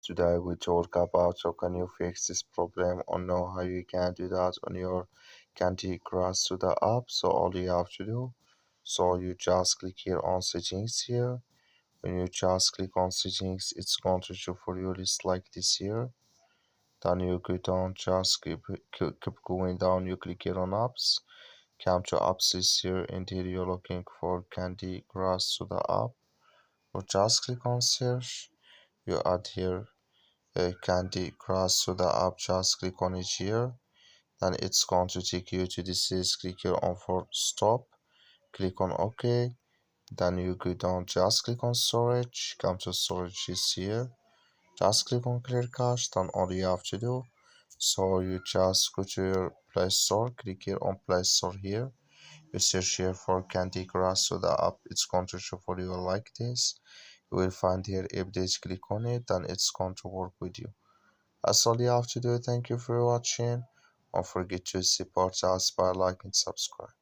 Today we talk about how can you fix this problem or know how you can do that on your Candy Crush to the app. So all you have to do, so you just click here on settings here. When you just click on settings, it's going to show for you list like this here. Then you go down, just keep going down, you click here on apps. Come to apps is here, and here you're looking for Candy Crush to the app. Or just click on search. You add here Candy Crush to the app, just click on it here. Then it's going to take you to this is click here on for stop. Click on OK. Then you go down, just click on storage. Come to storage is here. Just click on clear cache. Then all you have to do, so you just go to your Play Store. Click here on Play Store here. You search here for Candy Crush to the app. It's going to show for you like this. You will find here update. Click on it, then it's going to work with you. That's all you have to do. Thank you for watching. Don't forget to support us by liking and subscribe.